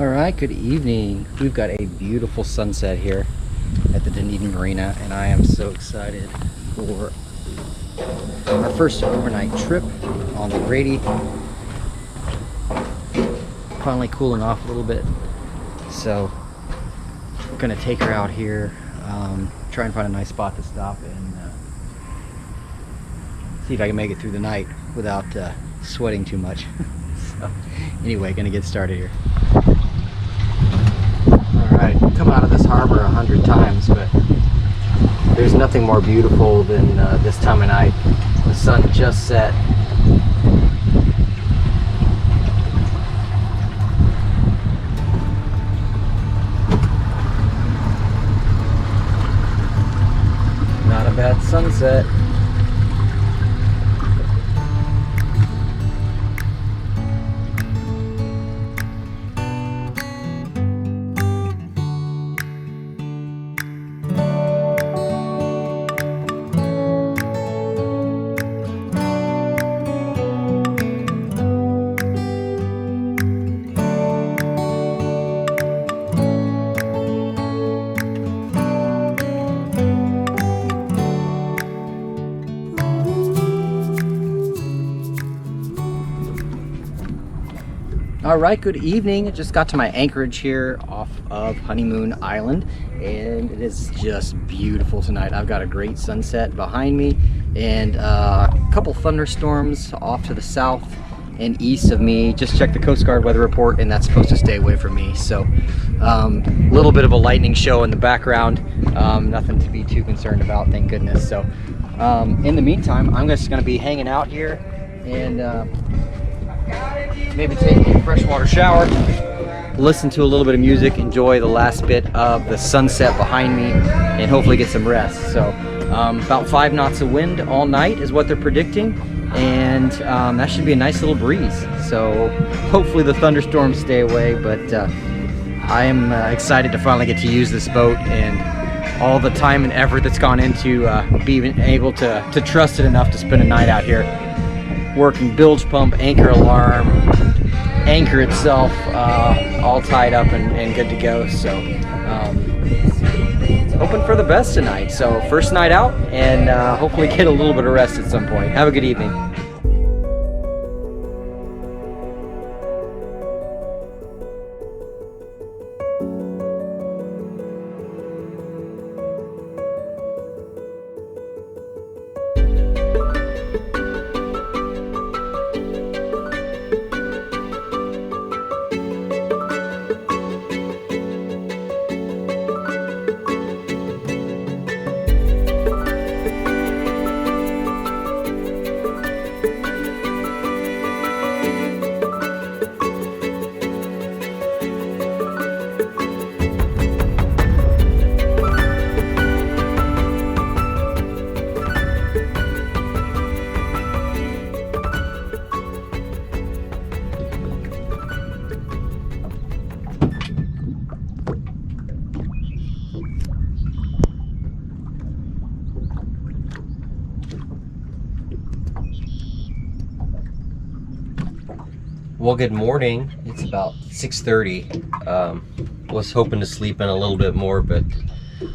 Alright, good evening. We've got a beautiful sunset here at the Dunedin Marina, and I am so excited for our first overnight trip on the Grady. Finally cooling off a little bit, so we're gonna take her out here, try and find a nice spot to stop and see if I can make it through the night without sweating too much. So anyway, gonna get started here. Alright, come out of this harbor 100 times, but there's nothing more beautiful than this time of night. The sun just set. Not a bad sunset. Alright, good evening. I just got to my anchorage here off of Honeymoon Island, and it is just beautiful tonight. I've got a great sunset behind me and a couple thunderstorms off to the south and east of me. Just checked the Coast Guard weather report, and that's supposed to stay away from me. So a little bit of a lightning show in the background. Nothing to be too concerned about, thank goodness. So in the meantime, I'm just going to be hanging out here and maybe take a freshwater shower, listen to a little bit of music, enjoy the last bit of the sunset behind me, and hopefully get some rest. So about 5 knots of wind all night is what they're predicting, and that should be a nice little breeze. So hopefully the thunderstorms stay away, but I am excited to finally get to use this boat and all the time and effort that's gone into being able to trust it enough to spend a night out here working bilge pump, anchor alarm, anchor itself, all tied up and good to go. So hoping for the best tonight. So first night out, and hopefully get a little bit of rest at some point. Have a good evening. Well, good morning. It's about 6:30. Was hoping to sleep in a little bit more, but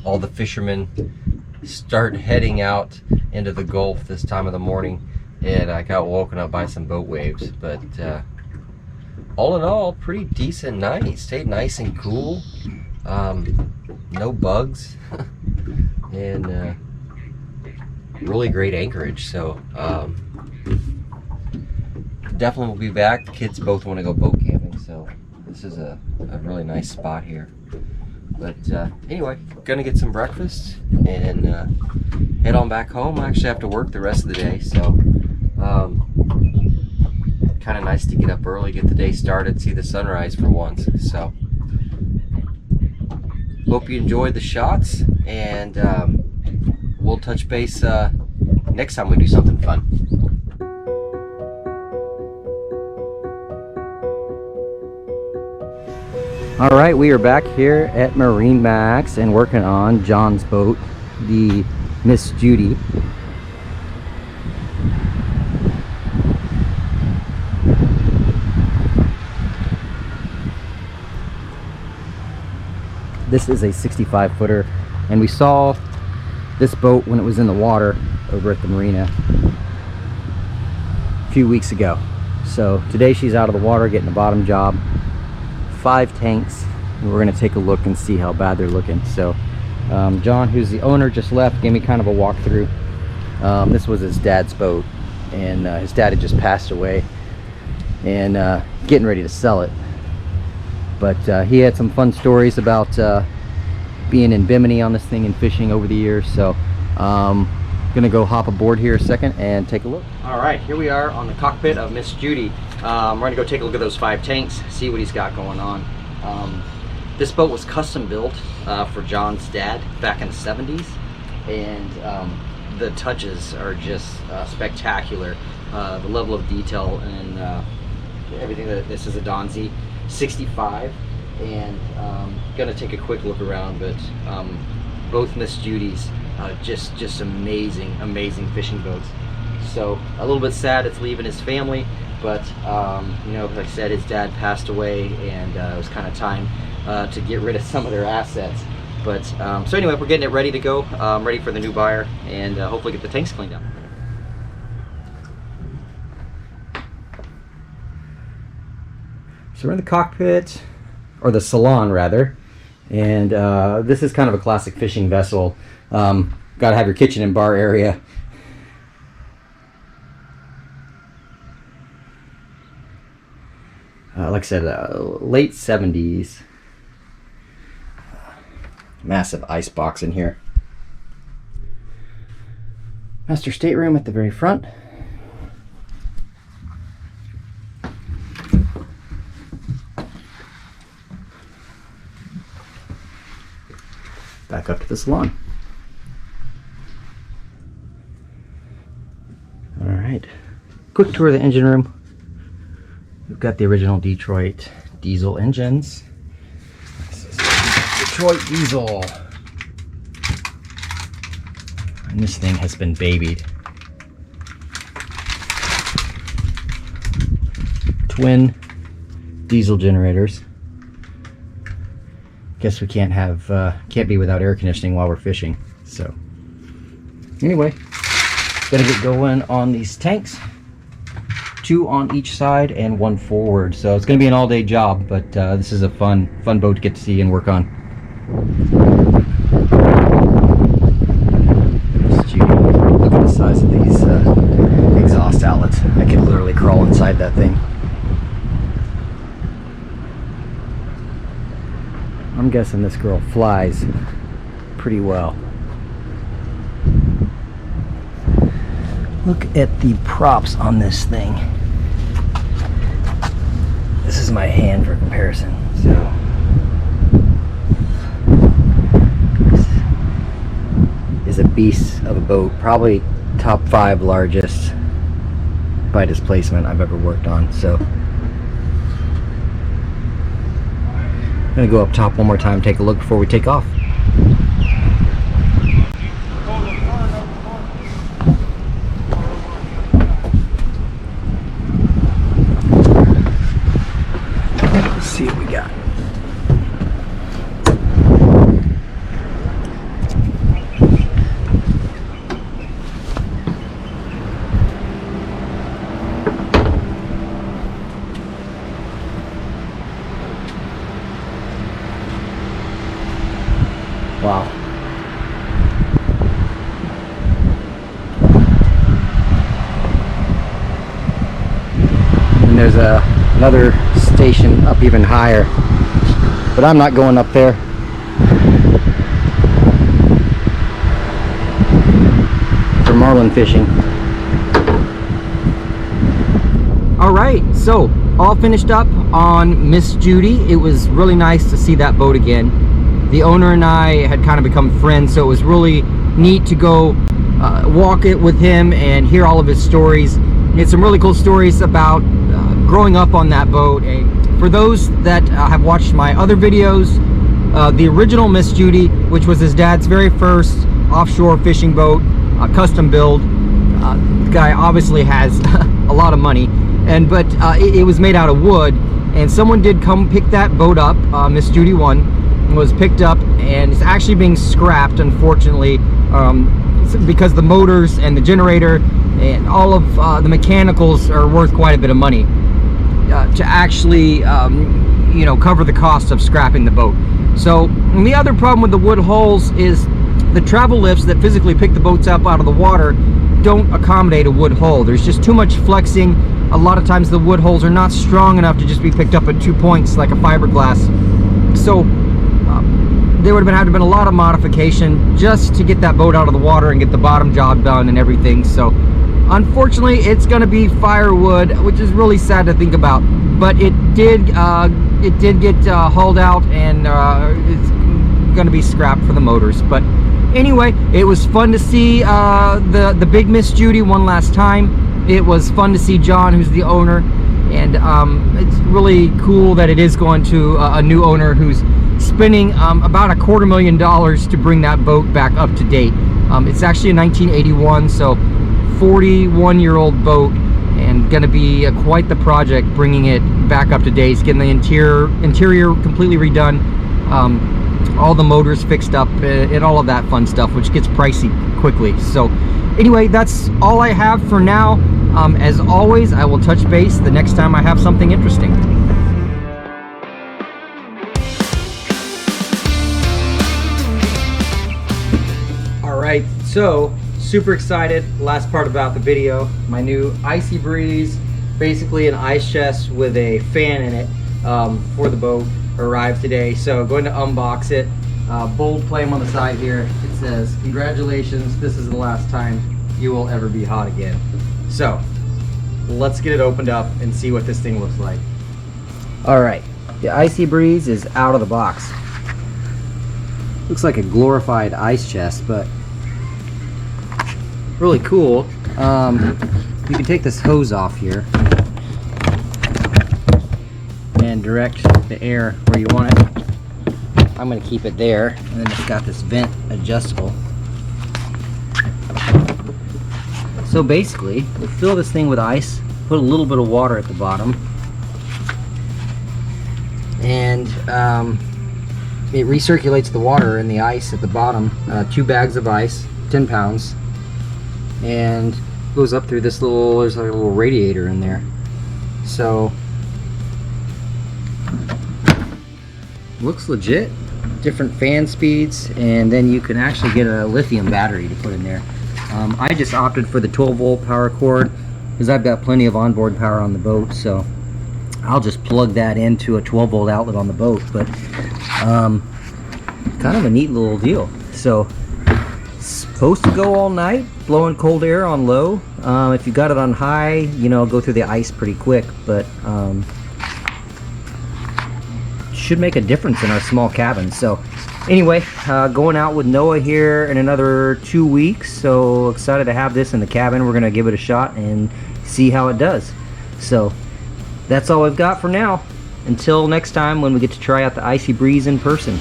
all the fishermen start heading out into the Gulf this time of the morning, and I got woken up by some boat waves. But all in all, pretty decent night. Stayed nice and cool. No bugs, and really great anchorage. So definitely will be back. The kids both want to go boat camping, so this is a really nice spot here. But anyway, gonna get some breakfast and head on back home. I actually have to work the rest of the day, so kind of nice to get up early, get the day started, see the sunrise for once. So hope you enjoyed the shots, and we'll touch base next time we do something fun. Alright, we are back here at Marine Max and working on John's boat, the Miss Judy. This is a 65 footer, and we saw this boat when it was in the water over at the marina a few weeks ago. So today she's out of the water getting a bottom job. 5 tanks, and we're going to take a look and see how bad they're looking. So John, who's the owner, just left, gave me kind of a walkthrough. This was his dad's boat, and his dad had just passed away, and getting ready to sell it. But he had some fun stories about being in Bimini on this thing and fishing over the years. So gonna go hop aboard here a second and take a look. All right, here we are on the cockpit of Miss Judy. We're gonna go take a look at those 5 tanks, see what he's got going on. This boat was custom built for John's dad back in the 70s, and the touches are just spectacular. The level of detail and everything. This is a Donzi 65, and gonna take a quick look around, but both Miss Judy's just amazing fishing boats. So a little bit sad it's leaving his family, but you know, like I said, his dad passed away, and it was kind of time to get rid of some of their assets. But so anyway, we're getting it ready to go, ready for the new buyer, and hopefully get the tanks cleaned up. So we're in the cockpit, or the salon rather, and this is kind of a classic fishing vessel. Got to have your kitchen and bar area. Like I said, late 70s. Massive ice box in here. Master stateroom at the very front. Back up to the salon. All right, quick tour of the engine room. We've got the original Detroit diesel engines. This is Detroit diesel. And this thing has been babied. Twin diesel generators. Guess we can't be without air conditioning while we're fishing. So anyway, gonna get going on these tanks. 2 on each side and 1 forward. So it's gonna be an all-day job, but this is a fun boat to get to see and work on. Look at the size of these exhaust outlets. I can literally crawl inside that thing. I'm guessing this girl flies pretty well. Look at the props on this thing. This is my hand for comparison. So this is a beast of a boat, probably top 5 largest by displacement I've ever worked on. So I'm gonna go up top one more time, take a look before we take off. Let's see what we got. Wow. And there's another station up even higher, but I'm not going up there. For marlin fishing. All right, so all finished up on Miss Judy. It was really nice to see that boat again. The owner and I had kind of become friends, so it was really neat to go walk it with him and hear all of his stories. He had some really cool stories about growing up on that boat. And for those that have watched my other videos, the original Miss Judy, which was his dad's very first offshore fishing boat, custom build. The guy obviously has a lot of money, but it was made out of wood, and someone did come pick that boat up, Miss Judy 1, was picked up and it's actually being scrapped, unfortunately, because the motors and the generator and all of the mechanicals are worth quite a bit of money to actually you know, cover the cost of scrapping the boat. So the other problem with the wood hulls is the travel lifts that physically pick the boats up out of the water don't accommodate a wood hull. There's just too much flexing. A lot of times the wood hulls are not strong enough to just be picked up at 2 points like a fiberglass. So there would have been a lot of modification just to get that boat out of the water and get the bottom job done and everything. So unfortunately it's going to be firewood, which is really sad to think about, but it did get hauled out, and it's going to be scrapped for the motors. But anyway, it was fun to see the big Miss Judy one last time. It was fun to see John, who's the owner, and it's really cool that it is going to a new owner who's spending about $250,000 to bring that boat back up to date. It's actually a 1981, so 41-year-old boat, and going to be quite the project bringing it back up to date. It's getting the interior completely redone, all the motors fixed up, and all of that fun stuff, which gets pricey quickly. So anyway, that's all I have for now. As always, I will touch base the next time I have something interesting. Alright, so super excited. Last part about the video, my new Icy Breeze, basically an ice chest with a fan in it for the boat, arrived today. So going to unbox it. Bold claim on the side here. It says, "Congratulations, this is the last time you will ever be hot again." So let's get it opened up and see what this thing looks like. Alright, the Icy Breeze is out of the box. Looks like a glorified ice chest, but really cool. You can take this hose off here and direct the air where you want it. I'm going to keep it there, and then it's got this vent adjustable. So basically, we fill this thing with ice, put a little bit of water at the bottom, and it recirculates the water in the ice at the bottom. 2 bags of ice, 10 pounds, and goes up through this little, there's like a little radiator in there. So looks legit. Different fan speeds, and then you can actually get a lithium battery to put in there. I just opted for the 12-volt power cord because I've got plenty of onboard power on the boat, so I'll just plug that into a 12-volt outlet on the boat. But kind of a neat little deal. So it's supposed to go all night, blowing cold air on low. If you got it on high, you know, go through the ice pretty quick, but should make a difference in our small cabin. So anyway, going out with Noah here in another 2 weeks, so excited to have this in the cabin. We're gonna give it a shot and see how it does. So that's all I've got for now, until next time when we get to try out the Icy Breeze in person.